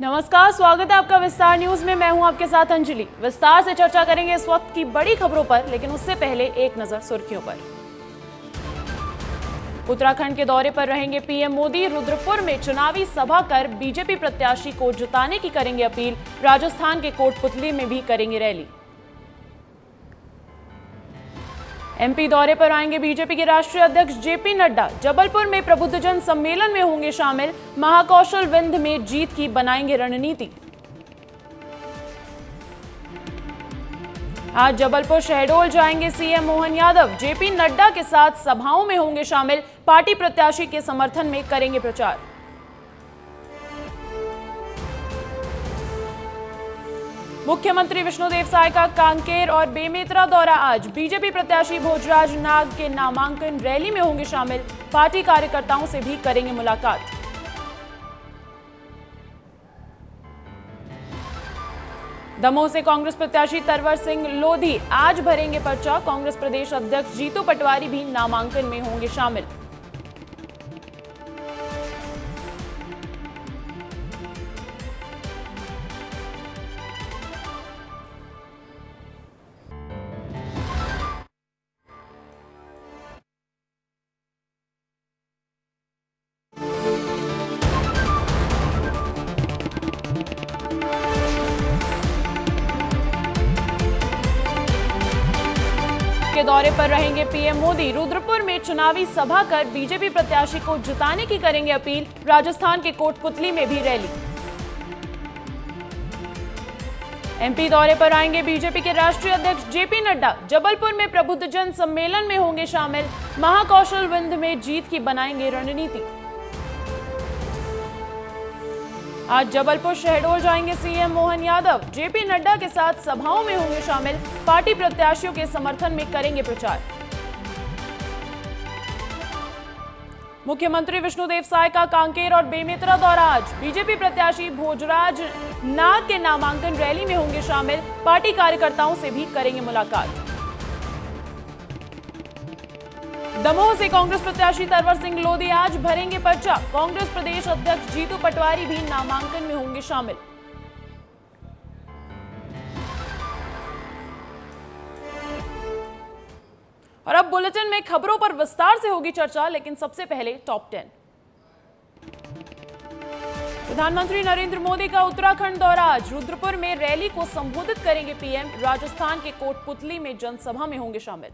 नमस्कार, स्वागत है आपका विस्तार न्यूज में। मैं हूं आपके साथ अंजलि। विस्तार से चर्चा करेंगे इस वक्त की बड़ी खबरों पर, लेकिन उससे पहले एक नजर सुर्खियों पर। उत्तराखंड के दौरे पर रहेंगे पीएम मोदी। रुद्रपुर में चुनावी सभा कर बीजेपी प्रत्याशी को जिताने की करेंगे अपील। राजस्थान के कोटपुतली में भी करेंगे रैली। एमपी दौरे पर आएंगे बीजेपी के राष्ट्रीय अध्यक्ष जेपी नड्डा। जबलपुर में प्रबुद्धजन सम्मेलन में होंगे शामिल। महाकौशल विंध्य में जीत की बनाएंगे रणनीति। आज जबलपुर शहडोल जाएंगे सीएम मोहन यादव। जेपी नड्डा के साथ सभाओं में होंगे शामिल। पार्टी प्रत्याशी के समर्थन में करेंगे प्रचार। मुख्यमंत्री विष्णुदेव साय का कांकेर और बेमेतरा दौरा आज। बीजेपी प्रत्याशी भोजराज नाग के नामांकन रैली में होंगे शामिल। पार्टी कार्यकर्ताओं से भी करेंगे मुलाकात। दमोह से कांग्रेस प्रत्याशी तरवर सिंह लोधी आज भरेंगे पर्चा। कांग्रेस प्रदेश अध्यक्ष जीतू पटवारी भी नामांकन में होंगे शामिल। के दौरे पर रहेंगे पीएम मोदी। रुद्रपुर में चुनावी सभा कर बीजेपी प्रत्याशी को जिताने की करेंगे अपील। राजस्थान के कोटपुतली में भी रैली। एमपी दौरे पर आएंगे बीजेपी के राष्ट्रीय अध्यक्ष जेपी नड्डा। जबलपुर में प्रबुद्धजन सम्मेलन में होंगे शामिल। महाकौशल विंध्य में जीत की बनाएंगे रणनीति। आज जबलपुर शहडोल जाएंगे सीएम मोहन यादव। जेपी नड्डा के साथ सभाओं में होंगे शामिल। पार्टी प्रत्याशियों के समर्थन में करेंगे प्रचार। मुख्यमंत्री विष्णुदेव साय का कांकेर और बेमेतरा दौरा आज। बीजेपी प्रत्याशी भोजराज नाग के नामांकन रैली में होंगे शामिल। पार्टी कार्यकर्ताओं से भी करेंगे मुलाकात। दमोह से कांग्रेस प्रत्याशी तरवर सिंह लोधी आज भरेंगे पर्चा। कांग्रेस प्रदेश अध्यक्ष जीतू पटवारी भी नामांकन में होंगे शामिल। और अब बुलेटिन में खबरों पर विस्तार से होगी चर्चा, लेकिन सबसे पहले टॉप 10। प्रधानमंत्री नरेंद्र मोदी का उत्तराखंड दौरा आज। रुद्रपुर में रैली को संबोधित करेंगे पीएम। राजस्थान के कोटपुतली में जनसभा में होंगे शामिल।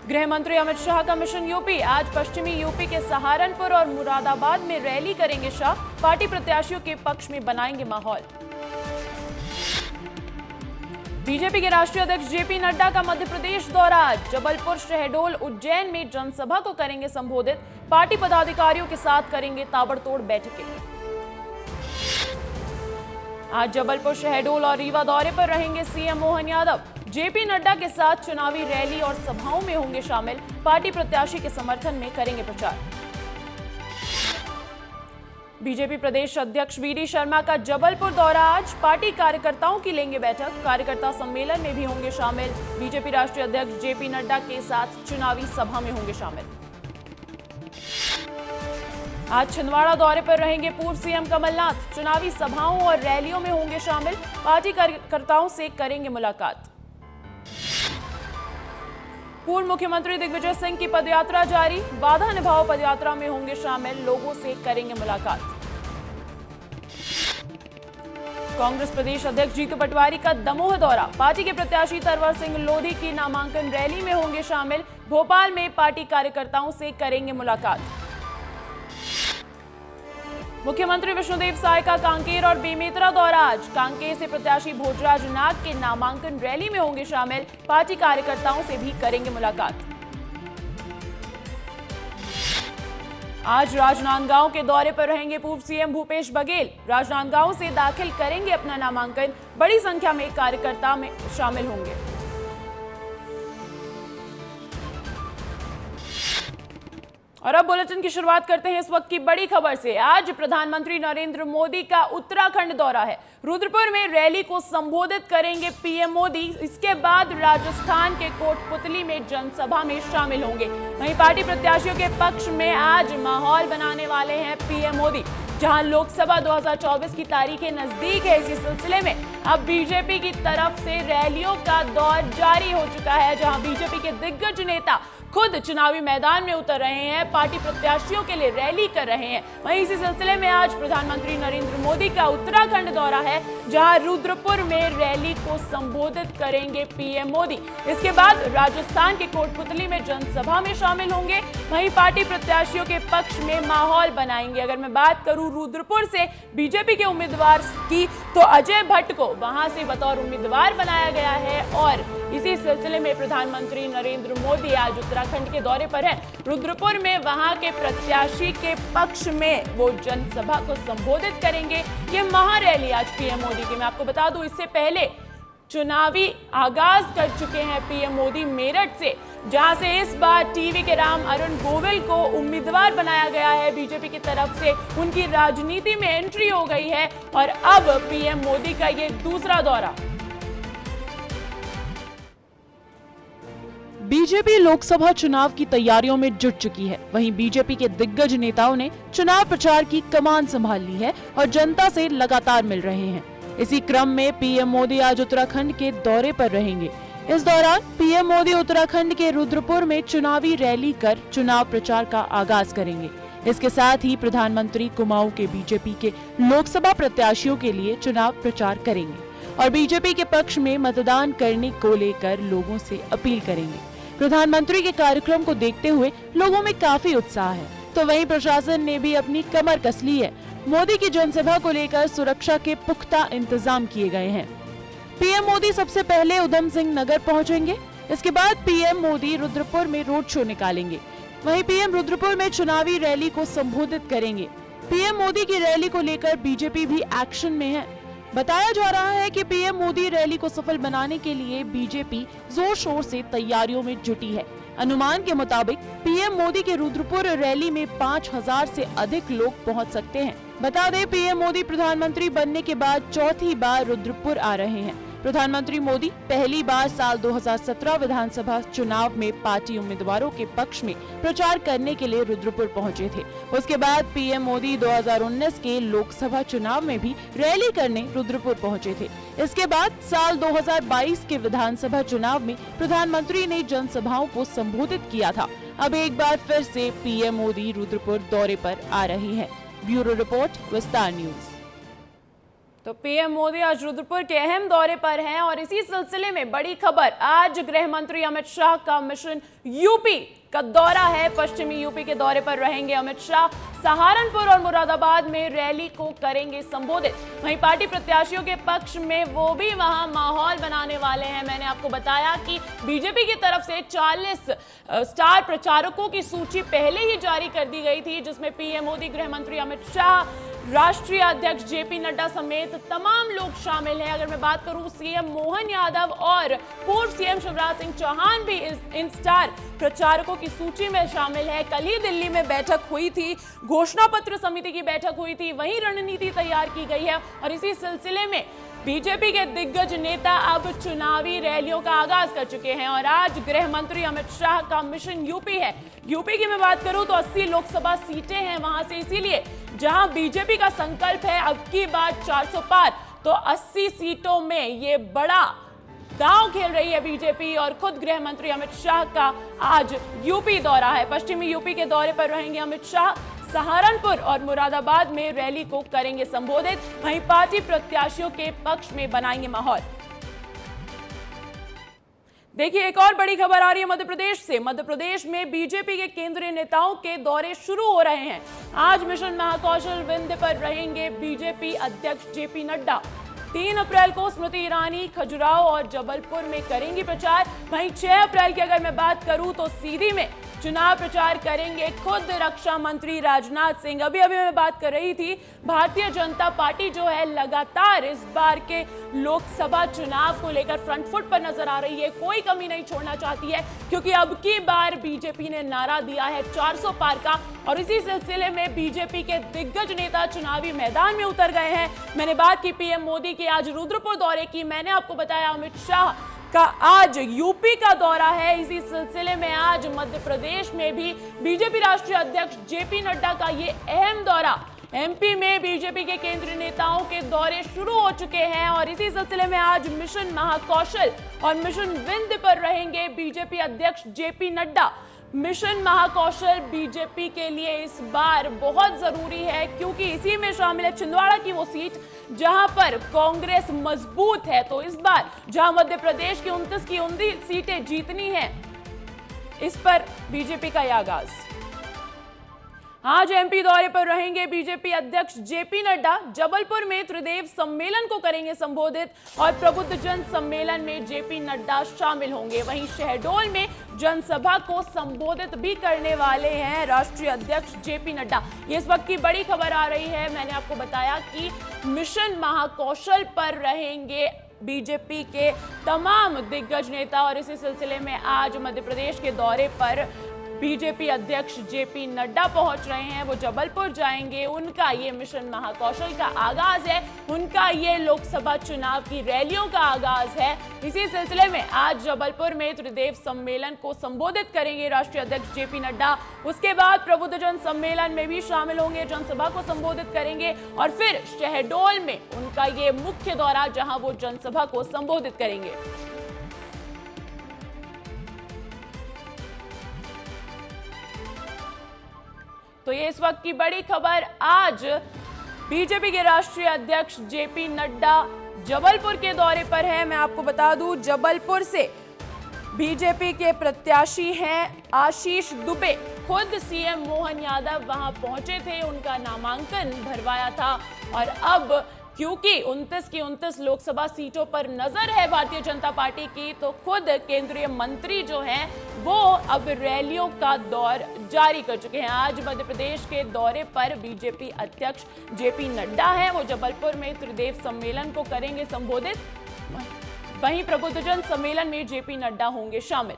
गृह मंत्री अमित शाह का मिशन यूपी। आज पश्चिमी यूपी के सहारनपुर और मुरादाबाद में रैली करेंगे शाह। पार्टी प्रत्याशियों के पक्ष में बनाएंगे माहौल। बीजेपी के राष्ट्रीय अध्यक्ष जेपी नड्डा का मध्य प्रदेश दौरा आज। जबलपुर शहडोल उज्जैन में जनसभा को करेंगे संबोधित। पार्टी पदाधिकारियों के साथ करेंगे ताबड़तोड़ बैठकें। आज जबलपुर शहडोल और रीवा दौरे पर रहेंगे सीएम मोहन यादव। जेपी नड्डा के साथ चुनावी रैली और सभाओं में होंगे शामिल। पार्टी प्रत्याशी के समर्थन में करेंगे प्रचार। बीजेपी प्रदेश अध्यक्ष वीडी शर्मा का जबलपुर दौरा आज। पार्टी कार्यकर्ताओं की लेंगे बैठक। कार्यकर्ता सम्मेलन में भी होंगे शामिल। बीजेपी राष्ट्रीय अध्यक्ष जेपी नड्डा के साथ चुनावी सभा में होंगे शामिल। आज छिंदवाड़ा दौरे पर रहेंगे पूर्व सीएम कमलनाथ। चुनावी सभाओं और रैलियों में होंगे शामिल। पार्टी कार्यकर्ताओं से करेंगे मुलाकात। पूर्व मुख्यमंत्री दिग्विजय सिंह की पदयात्रा जारी। वादा निभाओ पदयात्रा में होंगे शामिल। लोगों से करेंगे मुलाकात। कांग्रेस प्रदेश अध्यक्ष जीतू पटवारी का दमोह दौरा। पार्टी के प्रत्याशी तरवर सिंह लोधी की नामांकन रैली में होंगे शामिल। भोपाल में पार्टी कार्यकर्ताओं से करेंगे मुलाकात। मुख्यमंत्री विष्णुदेव साय का कांकेर और बेमेतरा दौरा आज। कांकेर से प्रत्याशी भोजराज नाग के नामांकन रैली में होंगे शामिल। पार्टी कार्यकर्ताओं से भी करेंगे मुलाकात। आज राजनांदगांव के दौरे पर रहेंगे पूर्व सीएम भूपेश बघेल। राजनांदगांव से दाखिल करेंगे अपना नामांकन। बड़ी संख्या में कार्यकर्ता में शामिल होंगे। और अब बुलेटिन की शुरुआत करते हैं इस वक्त की बड़ी खबर से। आज प्रधानमंत्री नरेंद्र मोदी का उत्तराखंड दौरा है। रुद्रपुर में रैली को संबोधित करेंगे पीएम मोदी। इसके बाद राजस्थान के कोटपुतली में जनसभा में शामिल होंगे। वहीं पार्टी प्रत्याशियों के पक्ष में आज माहौल बनाने वाले हैं पीएम मोदी। जहां लोकसभा 2024 की तारीखें नजदीक है। इसी सिलसिले में अब बीजेपी की तरफ से रैलियों का दौर जारी हो चुका है, जहां बीजेपी के दिग्गज नेता खुद चुनावी मैदान में उतर रहे हैं, पार्टी प्रत्याशियों के लिए रैली कर रहे हैं। वहीं इसी सिलसिले में आज प्रधानमंत्री नरेंद्र मोदी का उत्तराखंड दौरा है, जहां रुद्रपुर में रैली को संबोधित करेंगे पीएम मोदी। इसके बाद राजस्थान के कोटपुतली में जनसभा में शामिल होंगे। वहीं पार्टी प्रत्याशियों के पक्ष में माहौल बनाएंगे। अगर मैं बात करूं रुद्रपुर से बीजेपी के उम्मीदवार की, तो अजय भट्ट को वहां से बतौर उम्मीदवार बनाया गया है और इसी सिलसिले में प्रधानमंत्री नरेंद्र मोदी आज उत्तराखंड के दौरे पर हैं। रुद्रपुर में वहां के प्रत्याशी के पक्ष में वो जनसभा को संबोधित करेंगे। ये महारैली आज पीएम मोदी की, मैं आपको बता दूं, इससे पहले चुनावी आगाज कर चुके हैं पीएम मोदी मेरठ से, जहां से इस बार टीवी के राम अरुण गोविल को उम्मीदवार बनाया गया है। बीजेपी की तरफ से उनकी राजनीति में एंट्री हो गई है और अब पीएम मोदी का ये दूसरा दौरा। बीजेपी लोकसभा चुनाव की तैयारियों में जुट चुकी है। वहीं बीजेपी के दिग्गज नेताओं ने चुनाव प्रचार की कमान संभाल ली है और जनता से लगातार मिल रहे हैं। इसी क्रम में पीएम मोदी आज उत्तराखंड के दौरे पर रहेंगे। इस दौरान पीएम मोदी उत्तराखंड के रुद्रपुर में चुनावी रैली कर चुनाव प्रचार का आगाज करेंगे। इसके साथ ही प्रधानमंत्री कुमाऊं के बीजेपी के लोकसभा प्रत्याशियों के लिए चुनाव प्रचार करेंगे और बीजेपी के पक्ष में मतदान करने को लेकर लोगों से अपील करेंगे। प्रधानमंत्री के कार्यक्रम को देखते हुए लोगों में काफी उत्साह है, तो वहीं प्रशासन ने भी अपनी कमर कस ली है। मोदी की जनसभा को लेकर सुरक्षा के पुख्ता इंतजाम किए गए हैं। पीएम मोदी सबसे पहले उधम सिंह नगर पहुंचेंगे। इसके बाद पीएम मोदी रुद्रपुर में रोड शो निकालेंगे। वहीं पीएम रुद्रपुर में चुनावी रैली को संबोधित करेंगे। पीएम मोदी की रैली को लेकर बीजेपी भी एक्शन में है। बताया जा रहा है कि पीएम मोदी रैली को सफल बनाने के लिए बीजेपी जोर शोर से तैयारियों में जुटी है। अनुमान के मुताबिक पीएम मोदी के रुद्रपुर रैली में 5000 से अधिक लोग पहुंच सकते हैं। बता दें, पीएम मोदी प्रधानमंत्री बनने के बाद चौथी बार रुद्रपुर आ रहे हैं। प्रधानमंत्री मोदी पहली बार साल 2017 विधानसभा चुनाव में पार्टी उम्मीदवारों के पक्ष में प्रचार करने के लिए रुद्रपुर पहुंचे थे। उसके बाद पीएम मोदी 2019 के लोकसभा चुनाव में भी रैली करने रुद्रपुर पहुंचे थे। इसके बाद साल 2022 के विधानसभा चुनाव में प्रधानमंत्री ने जनसभाओं को संबोधित किया था। अब एक बार फिर से पीएम मोदी रुद्रपुर दौरे पर आ रहे हैं। ब्यूरो रिपोर्ट, विस्तार न्यूज। तो पीएम मोदी आज रुद्रपुर के अहम दौरे पर हैं और इसी सिलसिले में बड़ी खबर, आज गृह मंत्री अमित शाह का मिशन यूपी का दौरा है। पश्चिमी यूपी के दौरे पर रहेंगे अमित शाह। सहारनपुर और मुरादाबाद में रैली को करेंगे संबोधित। वहीं पार्टी प्रत्याशियों के पक्ष में वो भी वहां माहौल बनाने वाले हैं। मैंने आपको बताया कि बीजेपी की तरफ से 40 स्टार प्रचारकों की सूची पहले ही जारी कर दी गई थी, जिसमें पीएम मोदी, गृह मंत्री अमित शाह, राष्ट्रीय अध्यक्ष जेपी नड्डा समेत तमाम लोग शामिल हैं। अगर मैं बात करूं, सीएम मोहन यादव और पूर्व सीएम शिवराज सिंह चौहान भी इन स्टार प्रचारकों की सूची में शामिल है। कल ही दिल्ली में बैठक हुई थी, घोषणा पत्र समिति की बैठक हुई थी, वहीं रणनीति तैयार की गई है और इसी सिलसिले में बीजेपी के दिग्गज नेता अब चुनावी रैलियों का आगाज कर चुके हैं और आज गृह मंत्री अमित शाह का मिशन यूपी है। यूपी की मैं बात करूं तो 80 लोकसभा सीटें हैं वहां से, इसीलिए जहां बीजेपी का संकल्प है अब की बार 400 पार, तो 80 सीटों में ये बड़ा दांव खेल रही है बीजेपी और खुद गृह मंत्री अमित शाह का आज यूपी दौरा है। पश्चिमी यूपी के दौरे पर रहेंगे अमित शाह। सहारनपुर और मुरादाबाद में रैली को करेंगे संबोधित। वहीं पार्टी प्रत्याशियों के पक्ष में बनाएंगे माहौल। देखिए, एक और बड़ी खबर आ रही है मध्य प्रदेश से। मध्य प्रदेश में बीजेपी के केंद्रीय नेताओं के दौरे शुरू हो रहे हैं। आज मिशन महाकौशल विंध्य पर रहेंगे बीजेपी अध्यक्ष जेपी नड्डा। 3 अप्रैल को स्मृति ईरानी खजुराहो और जबलपुर में करेंगी प्रचार। वहीं 6 अप्रैल की अगर मैं बात करूं तो सीधी में चुनाव प्रचार करेंगे खुद रक्षा मंत्री राजनाथ सिंह। अभी मैं बात कर रही थी, भारतीय जनता पार्टी जो है लगातार इस बार के लोकसभा चुनाव को लेकर फ्रंट फुट पर नजर आ रही है, कोई कमी नहीं छोड़ना चाहती है, क्योंकि अब की बार बीजेपी ने नारा दिया है 400 पार का और इसी सिलसिले में बीजेपी के दिग्गज नेता चुनावी मैदान में उतर गए हैं। मैंने बात की पीएम मोदी के आज रुद्रपुर दौरे की, मैंने आपको बताया अमित शाह का आज यूपी का दौरा है। इसी सिलसिले में आज मध्य प्रदेश में भी बीजेपी राष्ट्रीय अध्यक्ष जेपी नड्डा का ये अहम दौरा एमपी में बीजेपी के केंद्रीय नेताओं के दौरे शुरू हो चुके हैं और इसी सिलसिले में आज मिशन महाकौशल और मिशन विंध्य पर रहेंगे बीजेपी अध्यक्ष जेपी नड्डा। मिशन महाकौशल बीजेपी के लिए इस बार बहुत जरूरी है क्योंकि इसी में शामिल है छिंदवाड़ा की वो सीट जहां पर कांग्रेस मजबूत है। तो इस बार जहां मध्य प्रदेश की 29 की 29 सीटें जीतनी है, इस पर बीजेपी का यह आगाज। आज एमपी दौरे पर रहेंगे बीजेपी अध्यक्ष जेपी नड्डा। जबलपुर में त्रिदेव सम्मेलन को करेंगे संबोधित और प्रबुद्ध जन सम्मेलन में जेपी नड्डा शामिल होंगे। वहीं शहडोल में जनसभा को संबोधित भी करने वाले हैं राष्ट्रीय अध्यक्ष जेपी नड्डा। ये इस वक्त की बड़ी खबर आ रही है। मैंने आपको बताया कि मिशन महाकौशल पर रहेंगे बीजेपी के तमाम दिग्गज नेता और इसी सिलसिले में आज मध्य प्रदेश के दौरे पर बीजेपी अध्यक्ष जेपी नड्डा पहुंच रहे हैं। वो जबलपुर जाएंगे। उनका ये मिशन महाकौशल का आगाज है, उनका ये लोकसभा चुनाव की रैलियों का आगाज है। इसी सिलसिले में आज जबलपुर में त्रिदेव सम्मेलन को संबोधित करेंगे राष्ट्रीय अध्यक्ष जेपी नड्डा। उसके बाद प्रबुद्ध जन सम्मेलन में भी शामिल होंगे, जनसभा को संबोधित करेंगे और फिर शहडोल में उनका ये मुख्य दौरा जहां वो जनसभा को संबोधित करेंगे। तो ये इस वक्त की बड़ी खबर। आज बीजेपी के राष्ट्रीय अध्यक्ष जेपी नड्डा जबलपुर के दौरे पर है। मैं आपको बता दूं, जबलपुर से बीजेपी के प्रत्याशी हैं आशीष दुबे। खुद सीएम मोहन यादव वहां पहुंचे थे, उनका नामांकन भरवाया था और अब क्योंकि 29 की 29 लोकसभा सीटों पर नजर है भारतीय जनता पार्टी की, तो खुद केंद्रीय मंत्री जो हैं वो अब रैलियों का दौर जारी कर चुके हैं। आज मध्य प्रदेश के दौरे पर बीजेपी अध्यक्ष जेपी नड्डा हैं। वो जबलपुर में त्रिदेव सम्मेलन को करेंगे संबोधित। वहीं प्रबुद्ध जन सम्मेलन में जेपी नड्डा होंगे शामिल।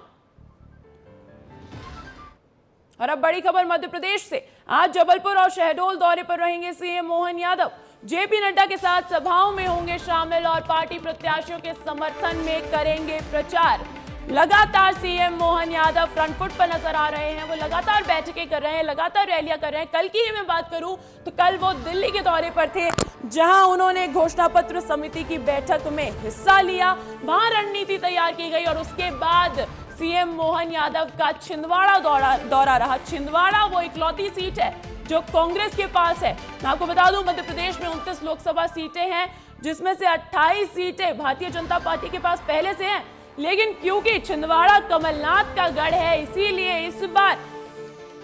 और अब बड़ी खबर मध्य प्रदेश से। आज जबलपुर और शहडोल दौरे पर रहेंगे सीएम मोहन यादव। जेपी नड्डा के साथ सभाओं में होंगे शामिल और पार्टी प्रत्याशियों के समर्थन में करेंगे प्रचार। लगातार CM Mohan Yadav front foot पर नजर आ रहे हैं। वो लगातार बैठकें कर रहे हैं, लगातार रैलियां कर रहे हैं। कल की ही मैं बात करूं तो कल वो दिल्ली के दौरे पर थे जहां उन्होंने घोषणा पत्र समिति की बैठक में हिस्सा लिया। वहां रणनीति तैयार की गई और उसके बाद सीएम मोहन यादव का छिंदवाड़ा दौरा रहा। छिंदवाड़ा वो इकलौती सीट है जो कांग्रेस के पास है। मैं आपको बता दूं, मध्य प्रदेश में 29 लोकसभा सीटें हैं जिसमें से 28 सीटें भारतीय जनता पार्टी के पास पहले से हैं, लेकिन क्योंकि छिंदवाड़ा कमलनाथ का गढ़ है इसीलिए इस बार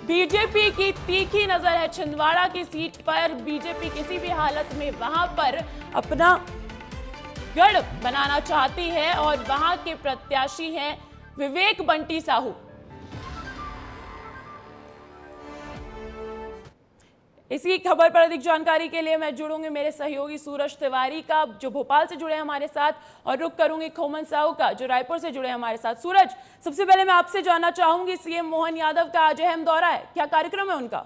बीजेपी की तीखी नजर है छिंदवाड़ा की सीट पर। बीजेपी किसी भी हालत में वहां पर अपना गढ़ बनाना चाहती है और वहां के प्रत्याशी हैं विवेक बंटी साहू। इसी खबर पर अधिक जानकारी के लिए मैं जुड़ूंगी मेरे सहयोगी सूरज तिवारी का जो भोपाल से जुड़े हैं हमारे साथ, और रुक करूंगी खोमन साहू का जो रायपुर से जुड़े हैं हमारे साथ। सूरज, सबसे पहले मैं आपसे जानना चाहूंगी, सीएम मोहन यादव का आज अहम दौरा है, क्या कार्यक्रम है उनका?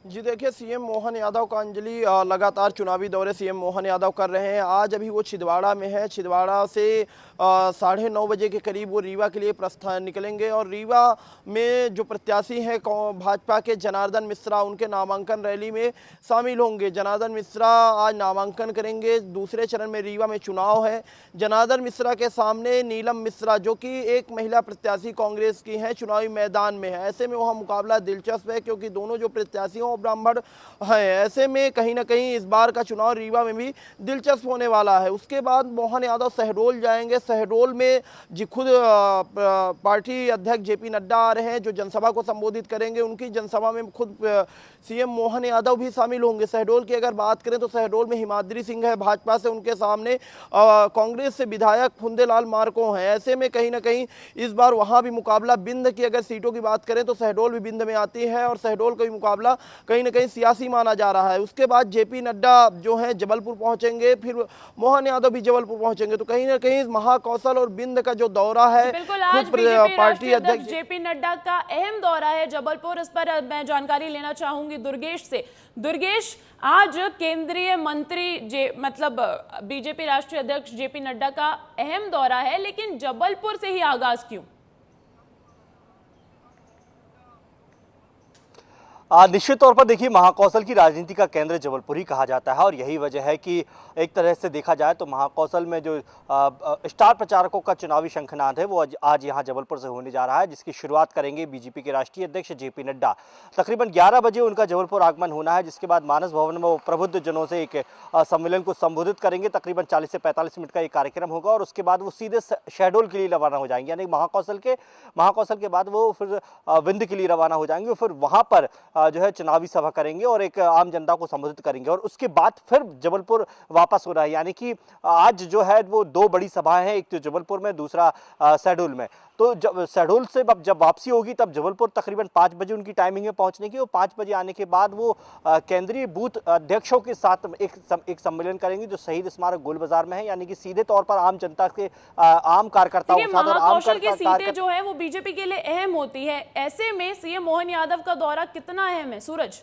जी देखिए, सीएम मोहन यादव का अंजलि लगातार चुनावी दौरे सीएम मोहन यादव कर रहे हैं। आज अभी वो छिंदवाड़ा में है। छिंदवाड़ा से 9:30 बजे के करीब वो रीवा के लिए प्रस्थान निकलेंगे और रीवा में जो प्रत्याशी हैं भाजपा के जनार्दन मिश्रा, उनके नामांकन रैली में शामिल होंगे। जनार्दन मिश्रा आज नामांकन करेंगे। दूसरे चरण में रीवा में चुनाव है। जनार्दन मिश्रा के सामने नीलम मिश्रा जो कि एक महिला प्रत्याशी कांग्रेस की हैं, चुनावी मैदान में है। ऐसे में वहाँ मुकाबला दिलचस्प है क्योंकि दोनों जो प्रत्याशी ब्राह्मण है। ऐसे में कहीं ना कहीं इस बार का चुनाव रीवा में भी दिलचस्प होने वाला है। उसके बाद मोहन यादव शहडोल जाएंगे। शहडोल में जी खुद पार्टी अध्यक्ष जेपी नड्डा आ रहे हैं जो जनसभा को संबोधित करेंगे। उनकी जनसभा में खुद सीएम मोहन यादव भी शामिल होंगे। शहडोल की अगर बात करें तो शहडोल में हिमाद्री सिंह है भाजपा से, उनके सामने कांग्रेस से विधायक फुंदेलाल मार्को हैं। ऐसे में कहीं ना कहीं इस बार वहां भी मुकाबला, बिंद की अगर सीटों की बात करें तो शहडोल भी बिंद में आती है और शहडोल का भी मुकाबला कहीं ना कहीं सियासी माना जा रहा है। उसके बाद जेपी नड्डा जो है जबलपुर पहुंचेंगे, फिर मोहन यादव भी जबलपुर पहुंचेंगे। तो कहीं ना कहीं महाकौशल और बिंद का जो दौरा है, बिल्कुल आज पार्टी अध्यक्ष जेपी नड्डा का अहम दौरा है जबलपुर। इस पर मैं जानकारी लेना चाहूंगी दुर्गेश से। दुर्गेश, आज केंद्रीय मंत्री मतलब बीजेपी राष्ट्रीय अध्यक्ष जेपी नड्डा का अहम दौरा है, लेकिन जबलपुर से ही आगाज क्यों? निश्चित तौर पर देखिए, महाकौशल की राजनीति का केंद्र जबलपुर ही कहा जाता है और यही वजह है कि एक तरह से देखा जाए तो महाकौशल में जो स्टार प्रचारकों का चुनावी शंखनाद है वो आज यहाँ जबलपुर से होने जा रहा है, जिसकी शुरुआत करेंगे बीजेपी के राष्ट्रीय अध्यक्ष जेपी नड्डा। तकरीबन 11 बजे उनका जबलपुर आगमन होना है, जिसके बाद मानस भवन में वो प्रबुद्ध जनों से एक सम्मेलन को संबोधित करेंगे। तकरीबन 40 से 45 मिनट का ये कार्यक्रम होगा और उसके बाद वो सीधे शहडोल के लिए रवाना हो जाएंगे, यानी महाकौशल के बाद वो फिर विंध्य के लिए रवाना हो जाएंगे। फिर वहाँ पर जो है चुनावी सभा करेंगे और एक आम जनता को संबोधित करेंगे और उसके बाद फिर जबलपुर वापस हो रहा है। यानी कि आज जो है वो 2 बड़ी सभाएं हैं, एक तो जबलपुर में, दूसरा शहडोल में। तो जब शहडोल से जब वापसी होगी तब जबलपुर तकरीबन 5 बजे उनकी टाइमिंग है पहुंचने की और 5 बजे आने के बाद वो केंद्रीय बूथ अध्यक्षों के साथ एक सम्मेलन करेंगे जो शहीद स्मारक गोल बाजार में है, यानी कि सीधे तौर पर आम जनता के आम कार्यकर्ताओं के साथ। महाकौशल की सीटें जो है वो बीजेपी के लिए अहम होती है, ऐसे में सीएम मोहन यादव का दौरा कितना अहम है सूरज?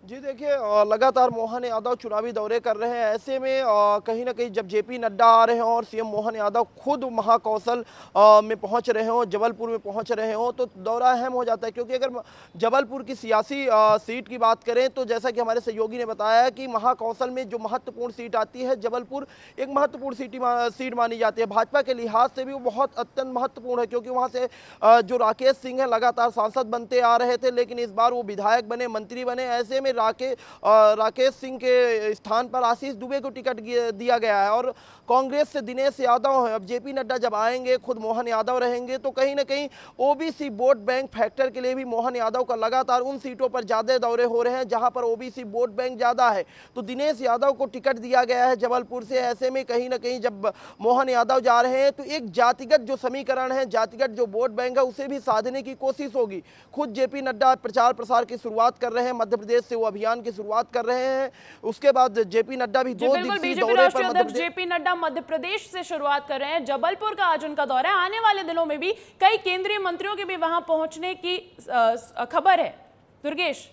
जी देखिए, लगातार मोहन यादव चुनावी दौरे कर रहे हैं। ऐसे में कहीं ना कहीं जब जेपी नड्डा आ रहे हों और सीएम मोहन यादव खुद महाकौशल में पहुंच रहे हों, जबलपुर में पहुंच रहे हों, तो दौरा अहम हो जाता है। क्योंकि अगर जबलपुर की सियासी सीट की बात करें तो जैसा कि हमारे सहयोगी ने बताया कि महाकौशल में जो महत्वपूर्ण सीट आती है, जबलपुर एक महत्वपूर्ण सीट मानी जाती है। भाजपा के लिहाज से भी वो बहुत अत्यंत महत्वपूर्ण है, क्योंकि वहाँ से जो राकेश सिंह है लगातार सांसद बनते आ रहे थे, लेकिन इस बार वो विधायक बने, मंत्री बने। ऐसे में राकेश सिंह के स्थान पर आशीष दुबे को टिकट दिया गया है और कांग्रेस से दिनेश यादव है। अब जेपी नड्डा जब आएंगे, खुद मोहन यादव रहेंगे, तो कहीं ना कहीं ओबीसी वोट बैंक फैक्टर के लिए भी मोहन यादव का लगातार उन सीटों पर ज्यादा दौरे हो रहे हैं जहां पर ओबीसी वोट बैंक ज्यादा है। तो दिनेश यादव को टिकट दिया गया है जबलपुर से। ऐसे में कहीं ना कहीं जब मोहन यादव जा रहे हैं तो एक जातिगत जो समीकरण है, जातिगत जो वोट बैंक है, उसे भी साधने की कोशिश होगी। खुद जेपी नड्डा प्रचार प्रसार की शुरुआत कर रहे हैं, मध्य प्रदेश से वो अभियान की शुरुआत कर रहे हैं। उसके बाद जेपी नड्डा भी 2 दिवसीय दौरे पर जेपी नड्डा मध्य प्रदेश से शुरुआत कर रहे हैं। जबलपुर का आज उनका दौरा है। आने वाले दिनों में भी कई केंद्रीय मंत्रियों के भी वहां पहुंचने की खबर है। दुर्गेश,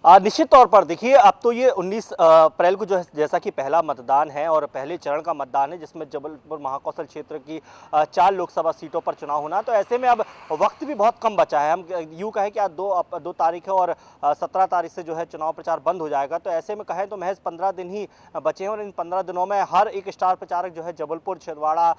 निश्चित तौर पर देखिए, अब तो ये 19 अप्रैल को जो है, जैसा कि पहला मतदान है और पहले चरण का मतदान है, जिसमें जबलपुर महाकौशल क्षेत्र की 4 लोकसभा सीटों पर चुनाव होना। तो ऐसे में अब वक्त भी बहुत कम बचा है। हम यूँ कहें कि आज 2 तारीख है और 17 तारीख से जो है चुनाव प्रचार बंद हो जाएगा। तो ऐसे में कहें तो महज 15 दिन ही बचे हैं और इन 15 दिनों में हर एक स्टार प्रचारक जो है जबलपुर, छिंदवाड़ा,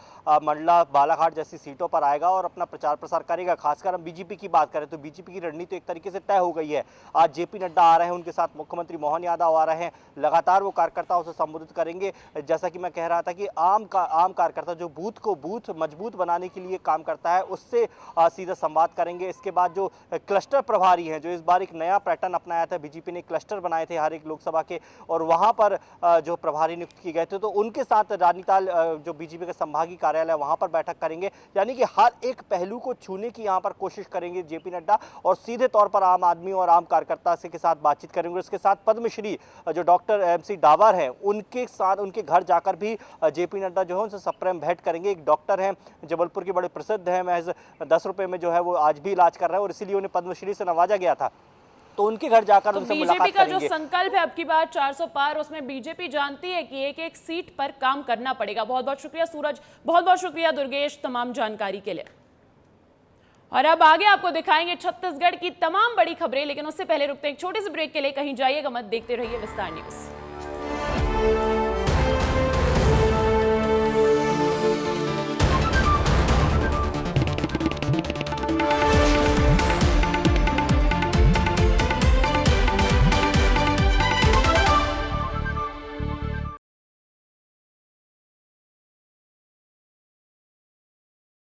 मंडला, बालाघाट जैसी सीटों पर आएगा और अपना प्रचार प्रसार करेगा। खासकर हम बीजेपी की बात करें तो बीजेपी की रणनीति एक तरीके से तय हो गई है। आज जेपी नड्डा आ रहे हैं, उनके साथ मुख्यमंत्री मोहन यादव आ रहे हैं, लगातार वो कार्यकर्ताओं से संबोधित करेंगे। जैसा कि मैं कह रहा था कि आम कार्यकर्ता जो बूथ मजबूत बनाने के लिए काम करता है, उससे सीधा संवाद करेंगे। इसके बाद जो क्लस्टर प्रभारी हैं, जो इस बार एक नया पैटर्न अपनाया था, बीजेपी ने क्लस्टर बनाए थे हर एक लोकसभा के और वहां पर जो प्रभारी नियुक्त किए गए थे, तो उनके साथ रानीताल जो बीजेपी का संभागीय कार्यालय वहां पर बैठक करेंगे। यानी कि हर एक पहलू को छूने की यहाँ पर कोशिश करेंगे जेपी नड्डा और सीधे तौर पर आम आदमी और आम कार्यकर्ता के साथ बातचीत करेंगे। उसके साथ पद्मश्री जो डॉक्टर MC डावर हैं, उनके साथ उनके घर जाकर भी जेपी नड्डा जो है उनसे सप्रेम भेंट करेंगे। एक डॉक्टर हैं जबलपुर के, बड़े प्रसिद्ध हैं, महज 10 रुपए में जो है वो आज भी इलाज कर रहे हैं और इसीलिए उन्हें पद्मश्री से नवाजा गया था। तो उनके घर जाकर उनसे मुलाकात करेंगे। बीजेपी का जो संकल्प है अब की बार 400 पार, उसमें बीजेपी जानती है कि एक सीट पर काम करना पड़ेगा। बहुत बहुत शुक्रिया सूरज, बहुत बहुत शुक्रिया दुर्गेश तमाम जानकारी के लिए। और अब आगे आपको दिखाएंगे छत्तीसगढ़ की तमाम बड़ी खबरें, लेकिन उससे पहले रुकते हैं एक छोटे से ब्रेक के लिए। कहीं जाइएगा मत, देखते रहिए विस्तार न्यूज।